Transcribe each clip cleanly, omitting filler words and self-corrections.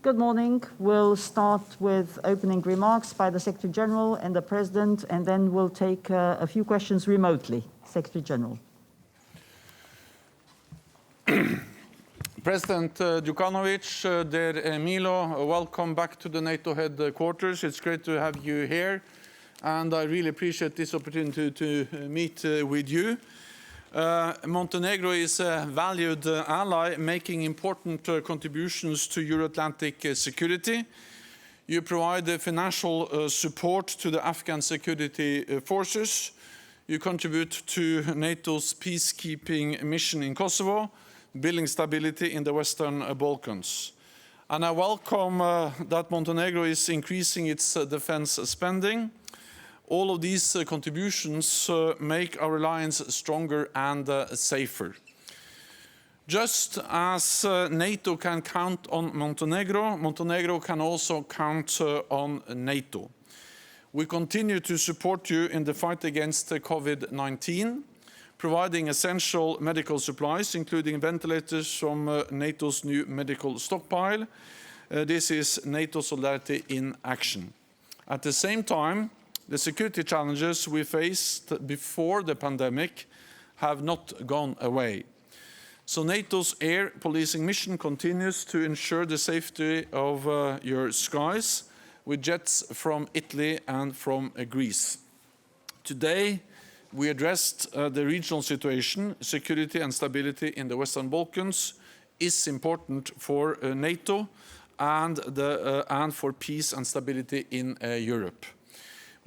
Good morning. We'll start with opening remarks by the Secretary General and the President, and then we'll take a few questions remotely. Secretary General. President Đukanović, dear Milo, welcome back to the NATO headquarters. It's great to have you here, and I really appreciate this opportunity to meet with you. Montenegro is a valued ally making important contributions to Euro-Atlantic security. You provide financial support to the Afghan security forces. You contribute to NATO's peacekeeping mission in Kosovo, building stability in the Western Balkans. And I welcome that Montenegro is increasing its defense spending. All of these contributions make our alliance stronger and safer. Just as NATO can count on Montenegro, Montenegro can also count on NATO. We continue to support you in the fight against COVID-19, providing essential medical supplies, including ventilators from NATO's new medical stockpile. This is NATO solidarity in action. At the same time, the security challenges we faced before the pandemic have not gone away. So NATO's air policing mission continues to ensure the safety of your skies with jets from Italy and from Greece. Today, we addressed the regional situation. Security and stability in the Western Balkans is important for NATO and for peace and stability in Europe.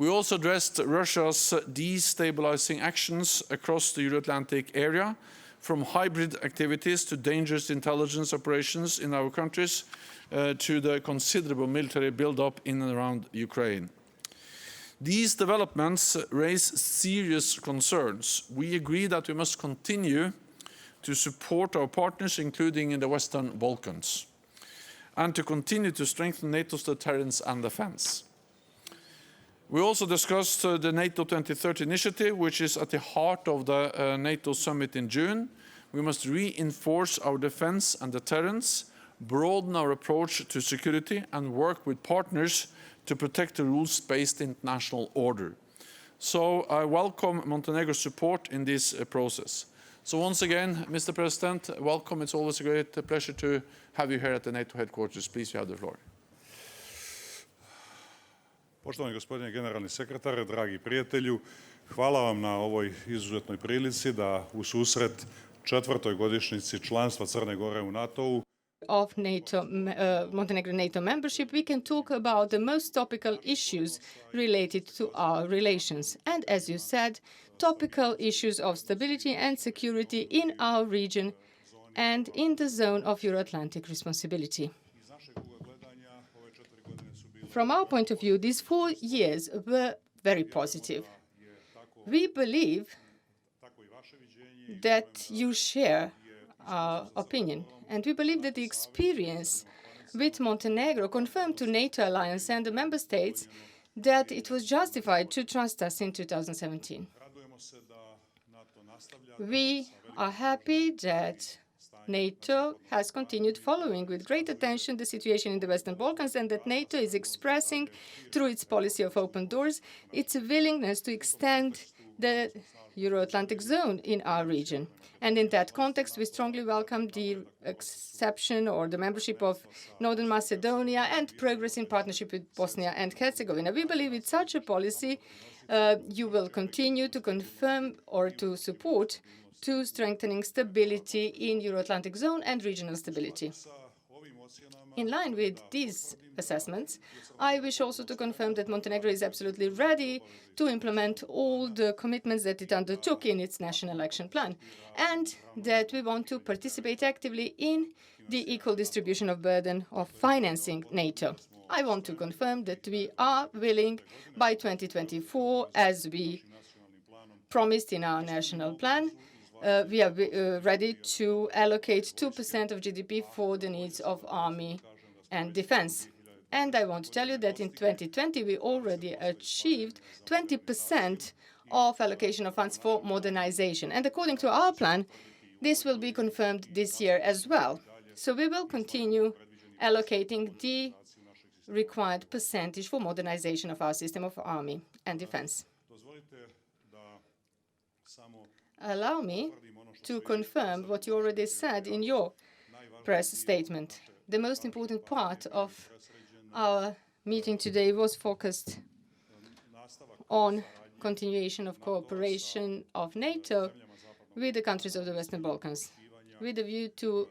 We also addressed Russia's destabilizing actions across the Euro-Atlantic area, from hybrid activities to dangerous intelligence operations in our countries to the considerable military build-up in and around Ukraine. These developments raise serious concerns. We agree that we must continue to support our partners, including in the Western Balkans, and to continue to strengthen NATO's deterrence and defense. We also discussed the NATO 2030 initiative, which is at the heart of the NATO summit in June. We must reinforce our defense and deterrence, broaden our approach to security, and work with partners to protect the rules-based international order. So I welcome Montenegro's support in this process. So once again, Mr. President, welcome. It's always a great pleasure to have you here at the NATO headquarters. Please, you have the floor. Poštovani gospodine generalni sekretare, dragi prijatelju, hvala vam na ovoj izuzetnoj prilici da u susret 4. godišnjici članstva Crne Gore u NATO-u of Montenegro NATO membership, we can talk about the most topical issues related to our relations. And as you said, topical issues of stability and security in our region and in the zone of Euro-Atlantic responsibility. From our point of view, these 4 years were very positive. We believe that you share our opinion, and we believe that the experience with Montenegro confirmed to NATO alliance and the member states that it was justified to trust us in 2017. We are happy that NATO has continued following with great attention the situation in the Western Balkans, and that NATO is expressing, through its policy of open doors, its willingness to extend the Euro-Atlantic zone in our region. And in that context, we strongly welcome the exception or the membership of Northern Macedonia and progress in partnership with Bosnia and Herzegovina. We believe with such a policy, you will continue to confirm or to support to strengthening stability in Euro-Atlantic zone and regional stability. In line with these assessments, I wish also to confirm that Montenegro is absolutely ready to implement all the commitments that it undertook in its national action plan, and that we want to participate actively in the equal distribution of burden of financing NATO. I want to confirm that we are willing by 2024, as we promised in our national plan, we are ready to allocate 2% of GDP for the needs of army and defense. And I want to tell you that in 2020, we already achieved 20% of allocation of funds for modernization. And according to our plan, this will be confirmed this year as well. So we will continue allocating the required percentage for modernization of our system of army and defense. Allow me to confirm what you already said in your press statement. The most important part of our meeting today was focused on continuation of cooperation of NATO with the countries of the Western Balkans, with a view to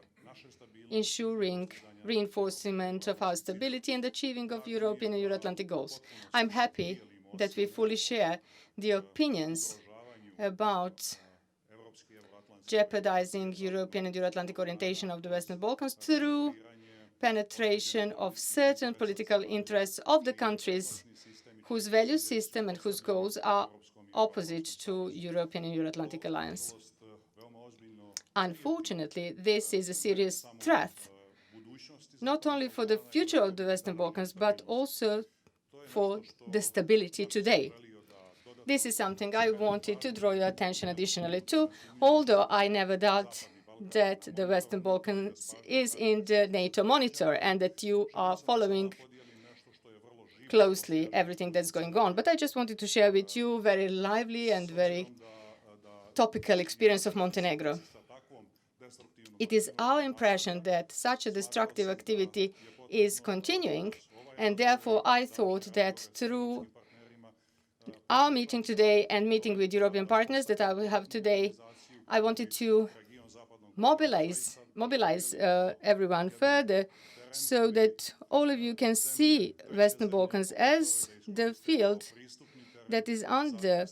ensuring reinforcement of our stability and achieving of European and Euro-Atlantic goals. I'm happy that we fully share the opinions about jeopardizing European and Euro-Atlantic orientation of the Western Balkans through penetration of certain political interests of the countries whose value system and whose goals are opposite to European and Euro-Atlantic alliance. Unfortunately, this is a serious threat, not only for the future of the Western Balkans, but also for the stability today. This is something I wanted to draw your attention additionally to, although I never doubt that the Western Balkans is in the NATO monitor and that you are following closely everything that's going on. But I just wanted to share with you very lively and very topical experience of Montenegro. It is our impression that such a destructive activity is continuing, and therefore I thought that through our meeting today and meeting with European partners that I will have today, I wanted to mobilize everyone further so that all of you can see Western Balkans as the field that is under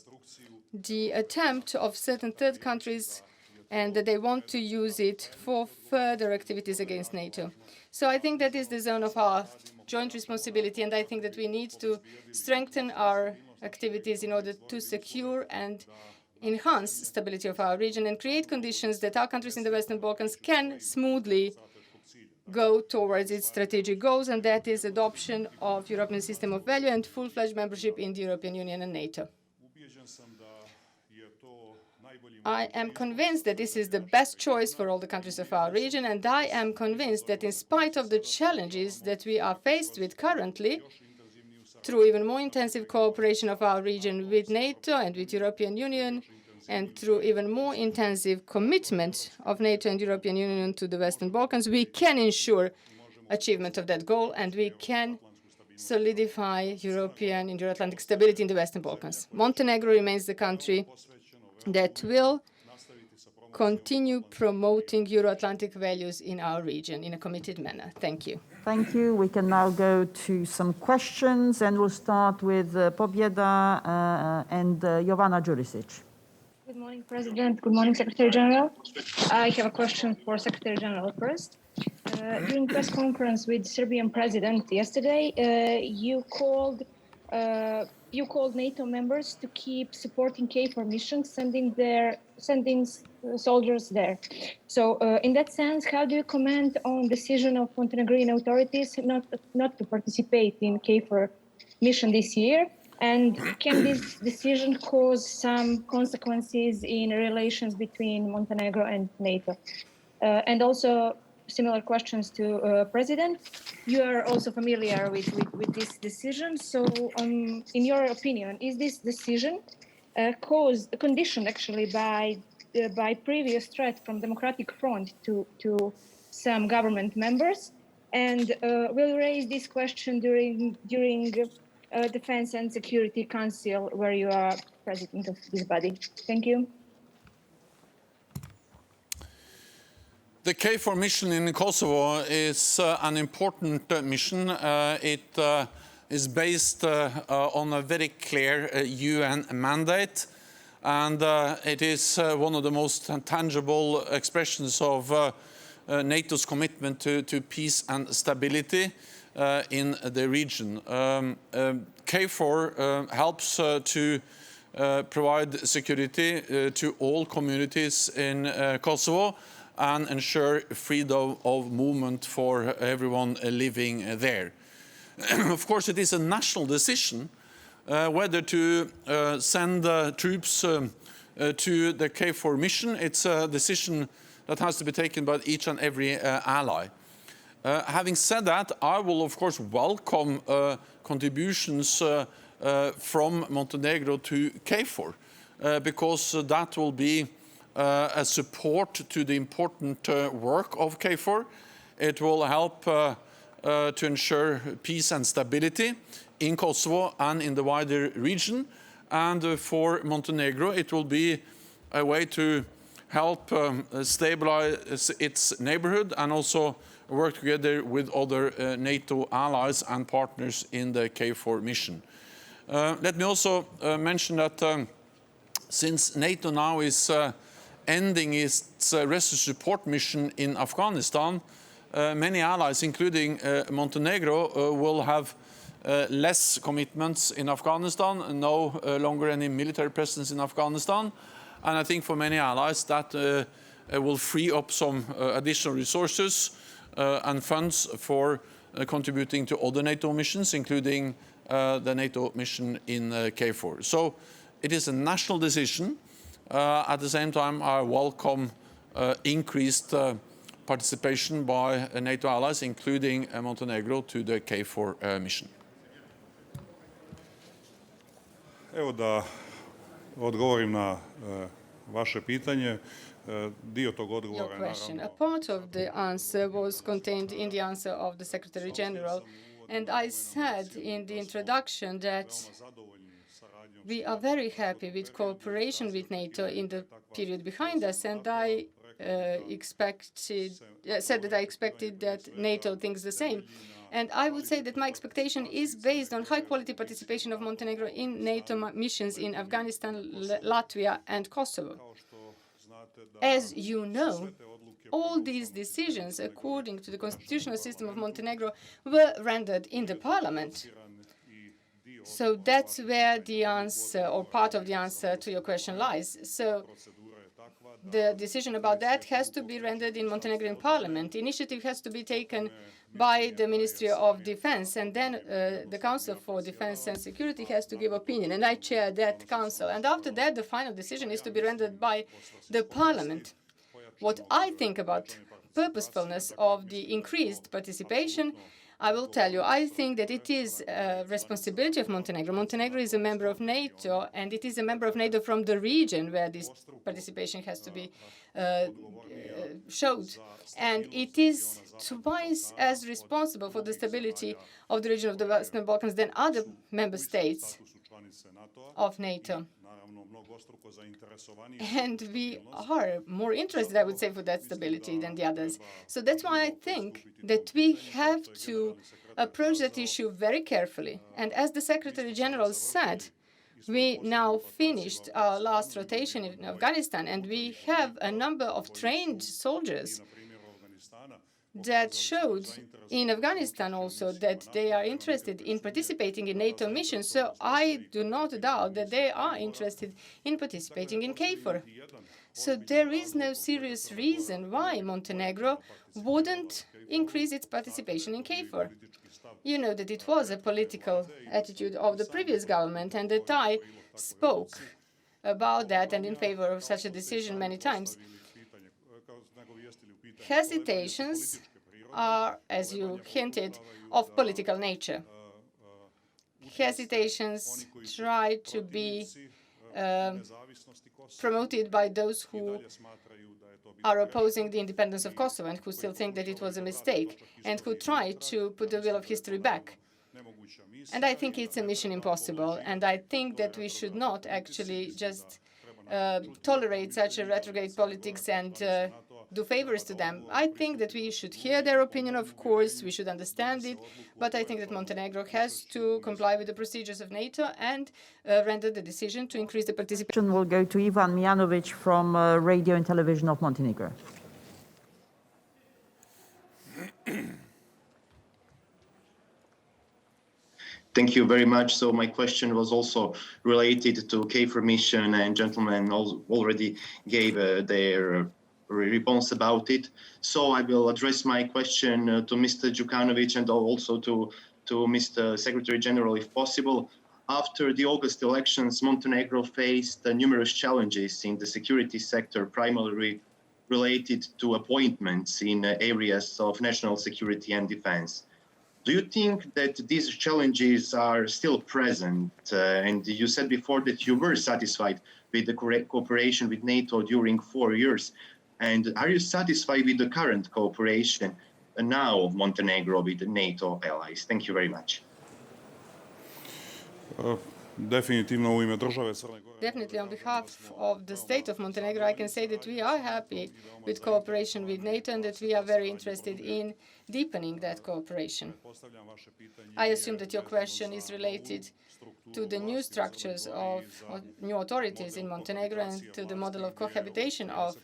the attempt of certain third countries and that they want to use it for further activities against NATO. So I think that is the zone of our joint responsibility, and I think that we need to strengthen our activities in order to secure and enhance stability of our region and create conditions that our countries in the Western Balkans can smoothly go towards its strategic goals, and that is adoption of European system of value and full-fledged membership in the European Union and NATO. I am convinced that this is the best choice for all the countries of our region, and I am convinced that in spite of the challenges that we are faced with currently, through even more intensive cooperation of our region with NATO and with European Union, and through even more intensive commitment of NATO and European Union to the Western Balkans, we can ensure achievement of that goal, and we can solidify European and Euro-Atlantic stability in the Western Balkans. Montenegro remains the country that will continue promoting Euro-Atlantic values in our region in a committed manner. Thank you. Thank you. We can now go to some questions, and we'll start with Pobieda and Jovana Jurisic. Good morning, President. Good morning, Secretary General. I have a question for Secretary General first. During press conference with Serbian President yesterday, you called NATO members to keep supporting KFOR missions, sending soldiers there. So, in that sense, how do you comment on decision of Montenegrin authorities not to participate in KFOR mission this year? And can this decision cause some consequences in relations between Montenegro and NATO? And also, similar questions to President. You are also familiar with this decision. So, in your opinion, is this decision conditioned actually by previous threat from Democratic Front to some government members? And we'll raise this question during Defense and Security Council, where you are president of this body. Thank you. The KFOR mission in Kosovo is an important mission. It is based on a very clear UN mandate, and it is one of the most tangible expressions of NATO's commitment to peace and stability in the region. KFOR helps to provide security to all communities in Kosovo and ensure freedom of movement for everyone living there. Of course, it is a national decision whether to send troops to the KFOR mission. It's a decision that has to be taken by each and every ally. Having said that, I will of course welcome contributions from Montenegro to KFOR because that will be a support to the important work of KFOR. It will help to ensure peace and stability in Kosovo and in the wider region. And for Montenegro, it will be a way to help stabilize its neighborhood and also work together with other NATO allies and partners in the KFOR mission. Let me also mention that since NATO now is ending its rescue support mission in Afghanistan, many allies, including Montenegro, will have less commitments in Afghanistan, no longer any military presence in Afghanistan. And I think for many allies that will free up some additional resources and funds for contributing to other NATO missions, including the NATO mission in KFOR. So it is a national decision. At the same time, I welcome increased participation by NATO allies, including Montenegro, to the KFOR mission. Evo da odgovorim na vaše pitanje. Dio tog odgovora je naravno... A part of the answer was contained in the answer of the Secretary General. And I said in the introduction that we are very happy with cooperation with NATO in the period behind us. And I said that I expected that NATO thinks the same. And I would say that my expectation is based on high-quality participation of Montenegro in NATO missions in Afghanistan, Latvia, and Kosovo. As you know, all these decisions, according to the constitutional system of Montenegro, were rendered in the parliament. So that's where the answer, or part of the answer to your question, lies. So the decision about that has to be rendered in Montenegrin parliament. The initiative has to be taken by the Ministry of Defense, and then the Council for Defense and Security has to give opinion, and I chair that council. And after that, the final decision is to be rendered by the parliament. What I think about purposefulness of the increased participation, I will tell you, I think that it is a responsibility of Montenegro. Montenegro is a member of NATO, and it is a member of NATO from the region where this participation has to be showed. And it is twice as responsible for the stability of the region of the Western Balkans than other member states of NATO. And we are more interested, I would say, for that stability than the others. So that's why I think that we have to approach that issue very carefully. And as the Secretary General said, we now finished our last rotation in Afghanistan, and we have a number of trained soldiers that showed in Afghanistan also that they are interested in participating in NATO missions. So I do not doubt that they are interested in participating in KFOR. So there is no serious reason why Montenegro wouldn't increase its participation in KFOR. You know that it was a political attitude of the previous government, and that I spoke about that and in favor of such a decision many times. Hesitations are, as you hinted, of political nature. Hesitations try to be promoted by those who are opposing the independence of Kosovo and who still think that it was a mistake and who try to put the wheel of history back. And I think it's a mission impossible, and I think that we should not actually just tolerate such a retrograde politics and do favors to them. I think that we should hear their opinion, of course, we should understand it, but I think that Montenegro has to comply with the procedures of NATO and render the decision to increase the participation. Will go to Ivan Mijanović from Radio and Television of Montenegro. Thank you very much. So my question was also related to KFOR mission, and gentlemen already gave their response about it. So I will address my question to Mr. Đukanović and also to Mr. Secretary General, if possible. After the August elections, Montenegro faced numerous challenges in the security sector, primarily related to appointments in areas of national security and defense. Do you think that these challenges are still present? And you said before that you were satisfied with the correct cooperation with NATO during 4 years. And are you satisfied with the current cooperation now of Montenegro with the NATO allies? Thank you very much. Definitivno u ime države Crne Gore. Definitely, on behalf of the state of Montenegro, I can say that we are happy with cooperation with NATO and that we are very interested in deepening that cooperation. I assume that your question is related to the new structures of new authorities in Montenegro and to the model of cohabitation of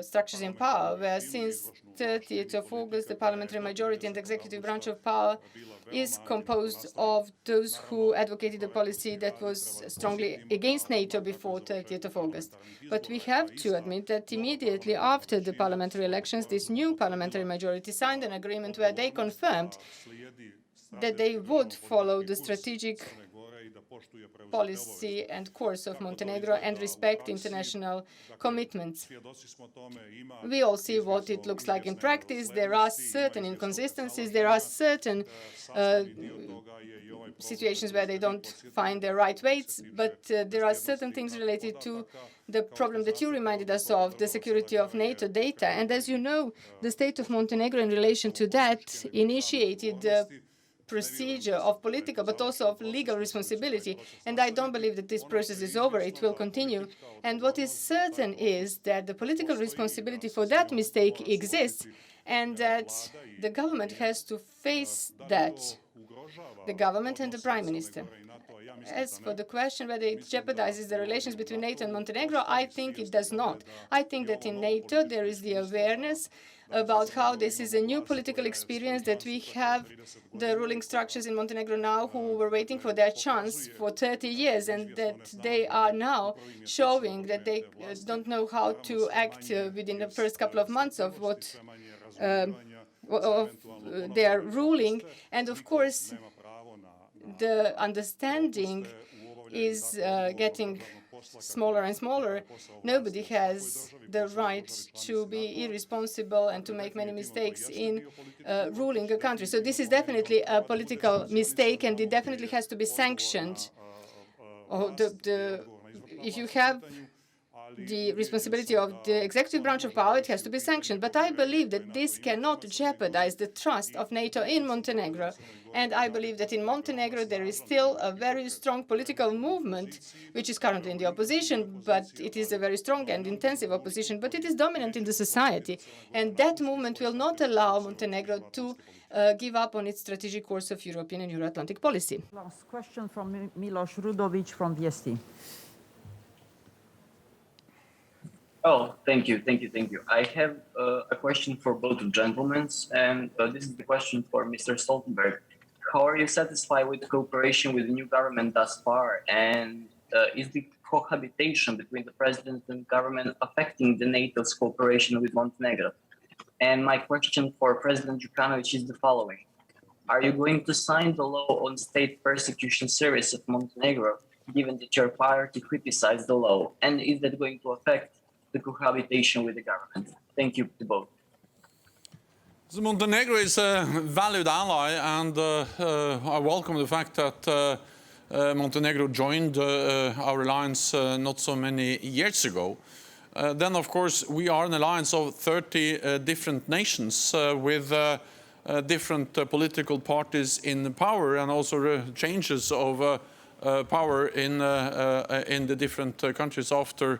structures in power, where since 30th of August, the parliamentary majority and executive branch of power is composed of those who advocated a policy that was strongly against NATO before 30th of August. But we have to admit that immediately after the parliamentary elections, this new parliamentary majority signed an agreement where they confirmed that they would follow the strategic policy and course of Montenegro and respect international commitments. We all see what it looks like in practice. There are certain inconsistencies. There are certain situations where they don't find their right weights, but there are certain things related to the problem that you reminded us of, the security of NATO data. And as you know, the state of Montenegro in relation to that initiated the procedure of political but also of legal responsibility. And I don't believe that this process is over. It will continue. And what is certain is that the political responsibility for that mistake exists and that the government has to face that, the government and the Prime Minister. As for the question whether it jeopardizes the relations between NATO and Montenegro, I think it does not. I think that in NATO there is the awareness about how this is a new political experience, that we have the ruling structures in Montenegro now who were waiting for their chance for 30 years and that they are now showing that they don't know how to act within the first couple of months of what of their ruling. And of course, the understanding is getting smaller and smaller. Nobody has the right to be irresponsible and to make many mistakes in ruling a country. So this is definitely a political mistake, and it definitely has to be sanctioned. If you have the responsibility of the executive branch of power, it has to be sanctioned. But I believe that this cannot jeopardize the trust of NATO in Montenegro. And I believe that in Montenegro there is still a very strong political movement, which is currently in the opposition, but it is a very strong and intensive opposition, but it is dominant in the society. And that movement will not allow Montenegro to give up on its strategic course of European and Euro-Atlantic policy. Last question from Milo Đukanović from VST. Oh, thank you. I have a question for both gentlemen, and this is the question for Mr. Stoltenberg. How are you satisfied with the cooperation with the new government thus far? And is the cohabitation between the president and government affecting the NATO's cooperation with Montenegro? And my question for President Đukanović is the following. Are you going to sign the law on state persecution service of Montenegro, given that your party criticized the law? And is that going to affect the cohabitation with the government? Thank you to both. So Montenegro is a valued ally, and I welcome the fact that Montenegro joined our alliance not so many years ago. Then, of course, we are an alliance of 30 different nations with different political parties in power, and also changes of power in the different countries after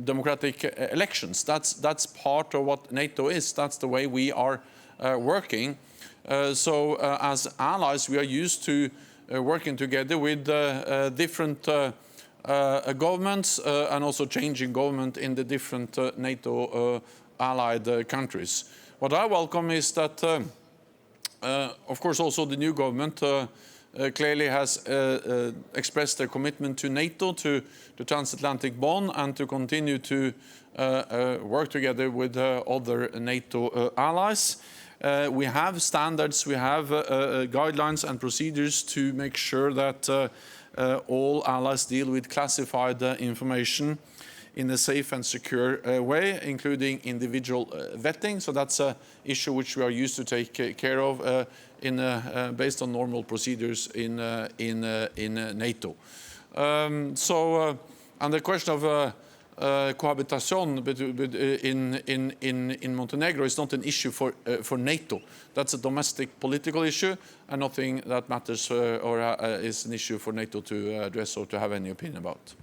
democratic elections. That's part of what NATO is. That's the way we are working. So as allies, we are used to working together with different governments and also changing government in the different NATO allied countries. What I welcome is that, of course, also the new government clearly has expressed their commitment to NATO, to the transatlantic bond, and to continue to work together with other NATO allies. We have standards, we have guidelines and procedures to make sure that all allies deal with classified information in a safe and secure way, including individual vetting. So that's an issue which we are used to take care of based on normal procedures in NATO. And the question of cohabitation in Montenegro is not an issue for NATO. That's a domestic political issue and nothing that matters or is an issue for NATO to address or to have any opinion about.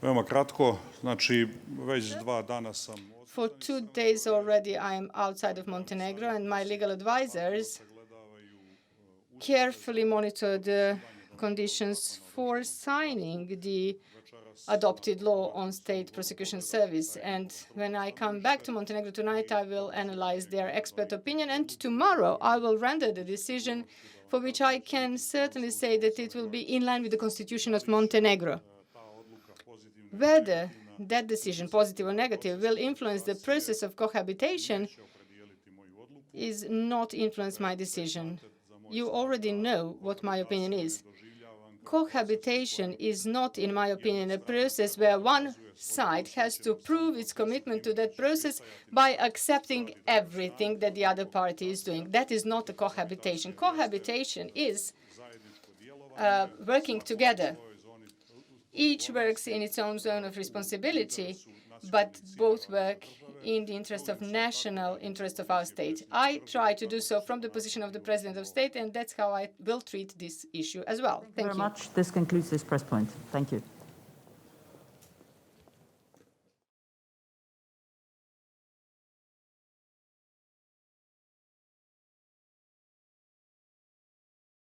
Veoma kratko, znači već 2 dana sam... For 2 days already I am outside of Montenegro, and my legal advisors carefully monitor the conditions for signing the adopted law on state prosecution service. And when I come back to Montenegro tonight, I will analyze their expert opinion, and tomorrow I will render the decision for which I can certainly say that it will be in line with the constitution of Montenegro. Whether that decision, positive or negative, will influence the process of cohabitation is not influence my decision. You already know what my opinion is. Cohabitation is not, in my opinion, a process where one side has to prove its commitment to that process by accepting everything that the other party is doing. That is not a cohabitation. Cohabitation is working together. Each works in its own zone of responsibility, but both work in the interest of national interest of our state. I try to do so from the position of the President of State, and that's how I will treat this issue as well. Thank you very much. This concludes this press point. Thank you.